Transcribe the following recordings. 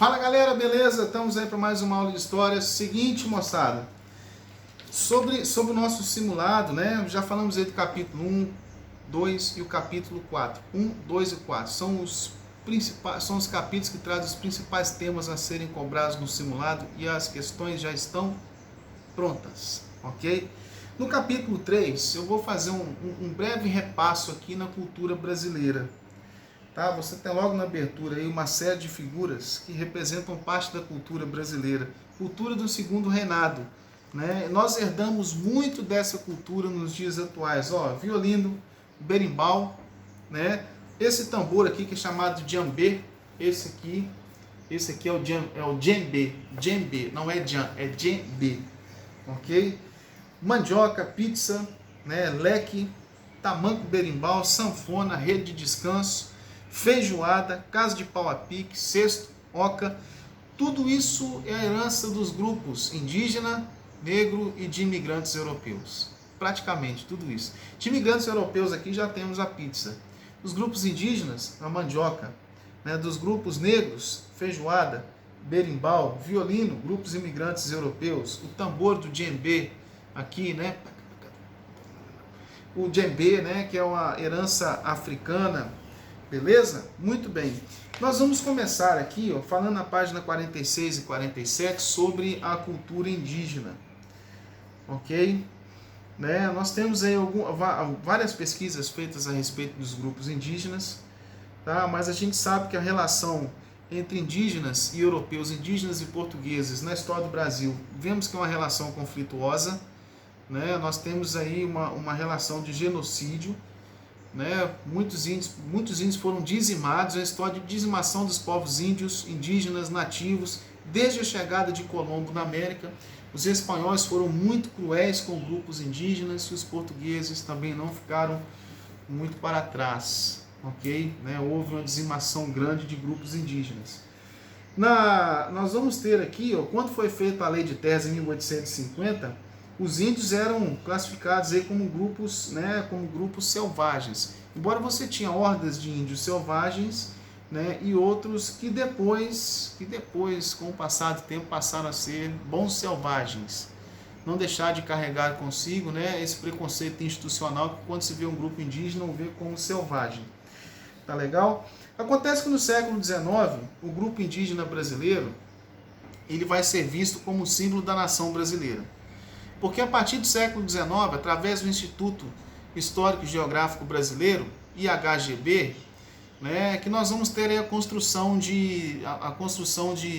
Fala galera, beleza? Estamos aí para mais uma aula de história. Seguinte, moçada, sobre o nosso simulado, né? Já falamos aí do capítulo 1, 2 e o capítulo 4. 1, 2 e 4 são os principais, são os capítulos que trazem os principais temas a serem cobrados no simulado e as questões já estão prontas, ok? No capítulo 3, eu vou fazer um breve repasso aqui na cultura brasileira. Tá? Você tem logo na abertura aí uma série de figuras que representam parte da cultura brasileira, cultura do segundo reinado, né? Nós herdamos muito dessa cultura nos dias atuais, ó, violino, berimbau, né? Esse tambor aqui que é chamado de djembe, esse aqui é o djembe, djembe, não é djam, é djembe, ok? Mandioca, pizza, né? Leque, tamanco, berimbau, sanfona, rede de descanso, feijoada, casa de pau a pique, cesto, oca, tudo isso é a herança dos grupos indígena, negro e de imigrantes europeus. Praticamente tudo isso. De imigrantes europeus aqui já temos a pizza. Dos grupos indígenas, a mandioca. Né? Dos grupos negros, feijoada, berimbau, violino, grupos imigrantes europeus. O tambor do djembe aqui, né? O djembe, né? Que é uma herança africana. Beleza? Muito bem. Nós vamos começar aqui, ó, falando na página 46 e 47 sobre a cultura indígena. Ok? Né? Nós temos aí várias pesquisas feitas a respeito dos grupos indígenas, tá? Mas a gente sabe que a relação entre indígenas e europeus, indígenas e portugueses na história do Brasil, vemos que é uma relação conflituosa, né? Nós temos aí uma relação de genocídio, né? Muitos índios foram dizimados, a história de dizimação dos povos índios, indígenas, nativos, desde a chegada de Colombo na América. Os espanhóis foram muito cruéis com grupos indígenas e os portugueses também não ficaram muito para trás, ok? Né? Houve uma dizimação grande de grupos indígenas. Nós vamos ter aqui, ó, quando foi feita a Lei de Terras em 1850, os índios eram classificados aí como grupos, né, como grupos selvagens. Embora você tinha hordas de índios selvagens, né, e outros que depois, com o passar do tempo, passaram a ser bons selvagens. Não deixar de carregar consigo, né, esse preconceito institucional que quando se vê um grupo indígena, não vê como selvagem. Tá legal? Acontece que no século XIX, o grupo indígena brasileiro, ele vai ser visto como símbolo da nação brasileira. Porque a partir do século XIX, através do Instituto Histórico e Geográfico Brasileiro, IHGB, né, que nós vamos ter aí a construção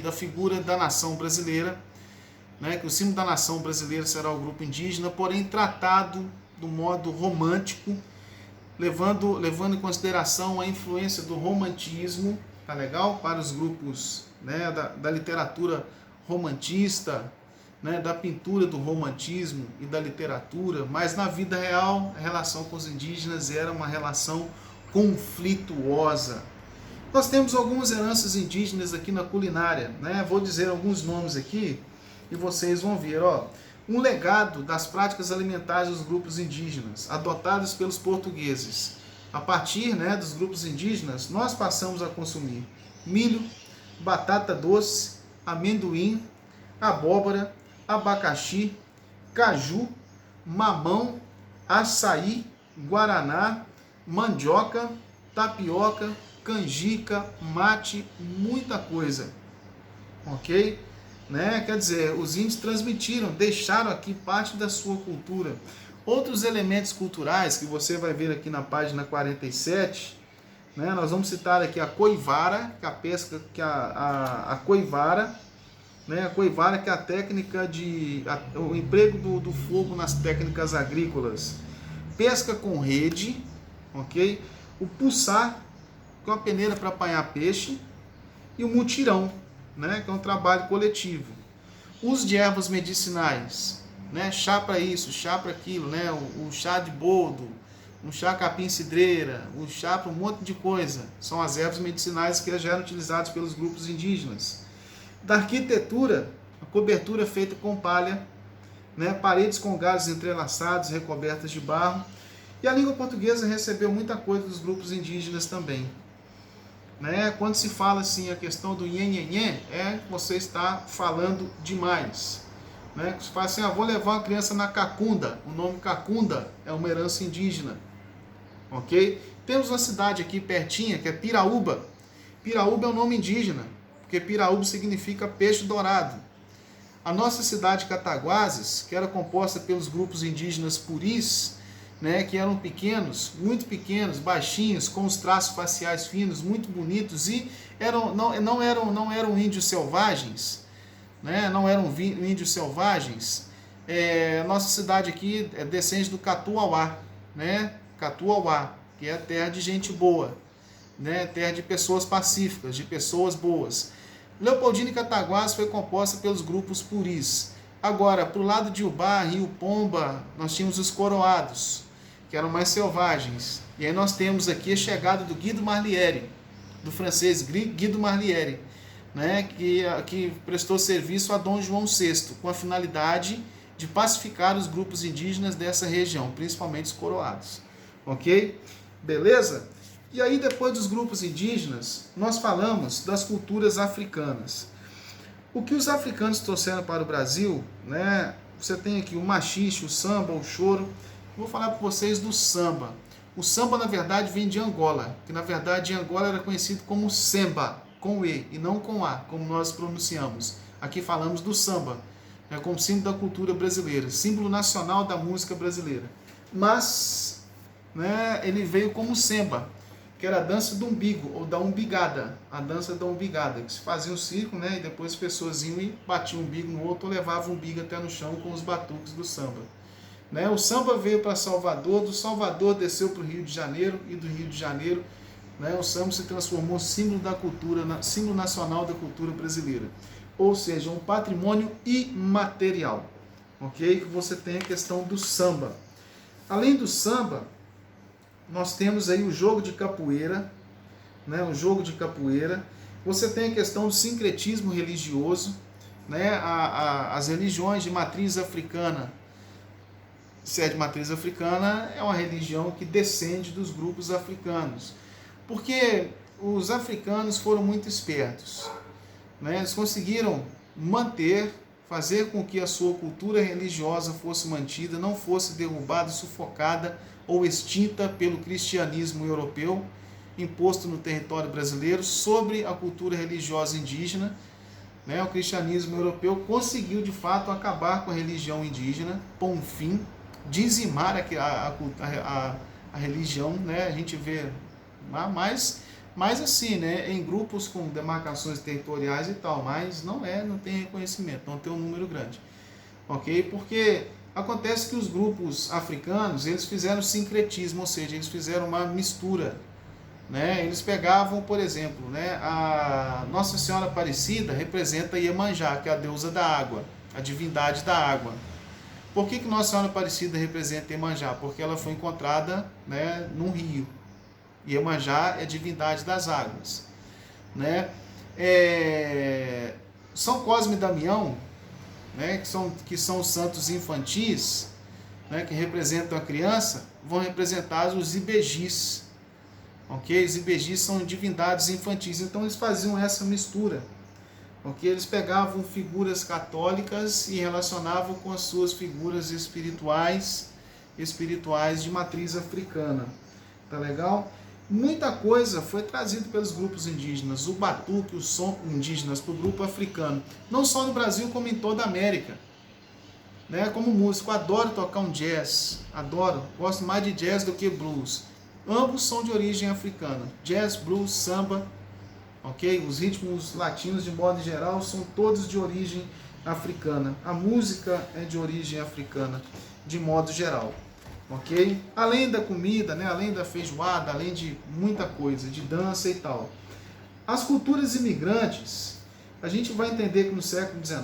da figura da nação brasileira, né, que o símbolo da nação brasileira será o grupo indígena, porém tratado do modo romântico, levando em consideração a influência do romantismo, tá legal? Para os grupos, né, da literatura romantista, né, da pintura do romantismo e da literatura, mas na vida real a relação com os indígenas era uma relação conflituosa. Nós temos algumas heranças indígenas aqui na culinária, né? Vou dizer alguns nomes aqui e vocês vão ver, ó. Um legado das práticas alimentares dos grupos indígenas, adotadas pelos portugueses. A partir, né, dos grupos indígenas, nós passamos a consumir milho, batata doce, amendoim, abóbora, abacaxi, caju, mamão, açaí, guaraná, mandioca, tapioca, canjica, mate, muita coisa, ok? Né? Quer dizer, os índios transmitiram, deixaram aqui parte da sua cultura. Outros elementos culturais que você vai ver aqui na página 47, né? Nós vamos citar aqui a coivara, que é a pesca, que a coivara, né? A coivara, que é a técnica o emprego do fogo nas técnicas agrícolas. Pesca com rede, ok? O puçar, que é uma peneira para apanhar peixe, e o mutirão, né? Que é um trabalho coletivo. Uso de ervas medicinais, né? Chá para isso, chá para aquilo, né? O chá de boldo, um chá capim-cidreira, o chá para um monte de coisa. São as ervas medicinais que já eram utilizadas pelos grupos indígenas. Da arquitetura, a cobertura feita com palha, né? Paredes com galhos entrelaçados, recobertas de barro. E a língua portuguesa recebeu muita coisa dos grupos indígenas também. né? Quando se fala assim a questão do nhenhenhê, você está falando demais. Né? Se fala assim, vou levar uma criança na cacunda. O nome cacunda é uma herança indígena. Ok? Temos uma cidade aqui pertinha, que é Piraúba. Piraúba é um nome indígena, porque Piraúba significa peixe dourado. A nossa cidade Cataguases, que era composta pelos grupos indígenas puris, né, que eram pequenos, muito pequenos, baixinhos, com os traços faciais finos, muito bonitos, e não eram índios selvagens, né, não eram índios selvagens. Nossa cidade aqui é descende do Catuauá, né, Catuauá, que é a terra de gente boa, né, terra de pessoas pacíficas, de pessoas boas. Leopoldina e Cataguases foi composta pelos grupos puris. Agora, para o lado de Ubá, Rio Pomba, nós tínhamos os coroados, que eram mais selvagens. E aí nós temos aqui a chegada do Guido Marliere, do francês Guido Marliere, né, que prestou serviço a Dom João VI, com a finalidade de pacificar os grupos indígenas dessa região, principalmente os coroados. Ok? Beleza? E aí, depois dos grupos indígenas, nós falamos das culturas africanas. O que os africanos trouxeram para o Brasil, né? Você tem aqui o machixe, o samba, o choro. Vou falar para vocês do samba. O samba, na verdade, vem de Angola, que na verdade em Angola era conhecido como semba, com E não com A, como nós pronunciamos. Aqui falamos do samba, né, como símbolo da cultura brasileira, símbolo nacional da música brasileira. Mas, né, ele veio como semba, que era a dança do umbigo, ou da umbigada, a dança da umbigada, que se fazia um círculo, né, e depois as pessoas iam e batiam o umbigo no outro, ou levavam o umbigo até no chão com os batuques do samba. Né, o samba veio para Salvador, do Salvador desceu para o Rio de Janeiro, e do Rio de Janeiro, né, o samba se transformou em símbolo da cultura, símbolo nacional da cultura brasileira, ou seja, um patrimônio imaterial. Ok? Que você tem a questão do samba. Além do samba, nós temos aí o jogo de capoeira, né? O jogo de capoeira. Você tem a questão do sincretismo religioso, né? As religiões de matriz africana. Se é de matriz africana, é uma religião que descende dos grupos africanos. Porque os africanos foram muito espertos, né? Eles conseguiram fazer com que a sua cultura religiosa fosse mantida, não fosse derrubada, sufocada ou extinta pelo cristianismo europeu, imposto no território brasileiro sobre a cultura religiosa indígena. O cristianismo europeu conseguiu, de fato, acabar com a religião indígena, pôr um fim, dizimar a religião, né? A gente vê mais assim, né? Em grupos com demarcações territoriais e tal, mas não tem reconhecimento, não tem um número grande. Ok? Porque acontece que os grupos africanos, eles fizeram sincretismo, ou seja, eles fizeram uma mistura, né? Eles pegavam, por exemplo, né, a Nossa Senhora Aparecida representa Iemanjá, que é a deusa da água, a divindade da água. Por que Nossa Senhora Aparecida representa Iemanjá? Porque ela foi encontrada, né, num rio. Iemanjá é a divindade das águas, né? São Cosme e Damião, né, que são os santos infantis, né, que representam a criança, vão representar os ibejis. Ok? Os ibejis são divindades infantis, então eles faziam essa mistura. Ok? Eles pegavam figuras católicas e relacionavam com as suas figuras espirituais de matriz africana. Tá legal? Muita coisa foi trazida pelos grupos indígenas, o batuque, o som indígenas para o grupo africano, não só no Brasil como em toda a América. Né? Como músico, adoro tocar um jazz, gosto mais de jazz do que blues. Ambos são de origem africana, jazz, blues, samba, ok? Os ritmos latinos de modo geral são todos de origem africana. A música é de origem africana de modo geral. Ok? Além da comida, né? Além da feijoada, além de muita coisa, de dança e tal. As culturas imigrantes, a gente vai entender que no século XIX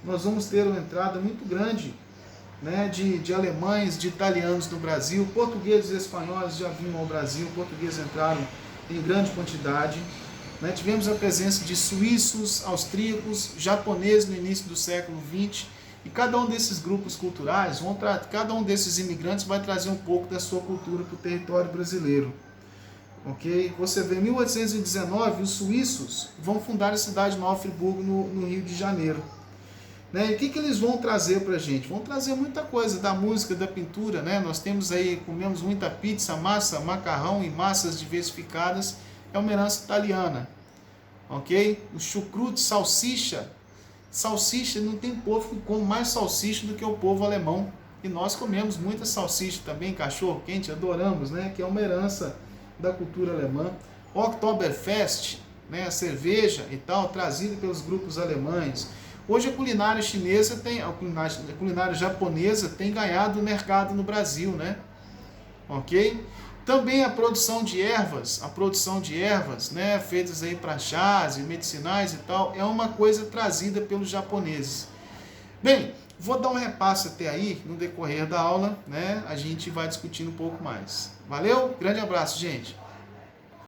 nós vamos ter uma entrada muito grande, né, de alemães, de italianos no Brasil, portugueses e espanhóis já vinham ao Brasil, portugueses entraram em grande quantidade. Né? Tivemos a presença de suíços, austríacos, japoneses no início do século XX. E cada um desses grupos culturais, cada um desses imigrantes vai trazer um pouco da sua cultura para o território brasileiro. ok? Você vê, em 1819, os suíços vão fundar a cidade de Nova Friburgo, no Rio de Janeiro. Né? E o que eles vão trazer para a gente? Vão trazer muita coisa da música, da pintura, né? Nós temos aí, comemos muita pizza, massa, macarrão e massas diversificadas, é uma herança italiana, ok? O chucrute, salsicha, não tem povo que come mais salsicha do que o povo alemão, e nós comemos muita salsicha também, cachorro quente, adoramos, né? Que é uma herança da cultura alemã. Oktoberfest, né? A cerveja e tal, trazida pelos grupos alemães. Hoje a culinária chinesa a culinária japonesa tem ganhado o mercado no Brasil, né? Ok? Também a produção de ervas, né, feitas aí para chás e medicinais e tal, é uma coisa trazida pelos japoneses. Bem, vou dar um repasse até aí, no decorrer da aula, né? A gente vai discutindo um pouco mais. Valeu? Grande abraço, gente!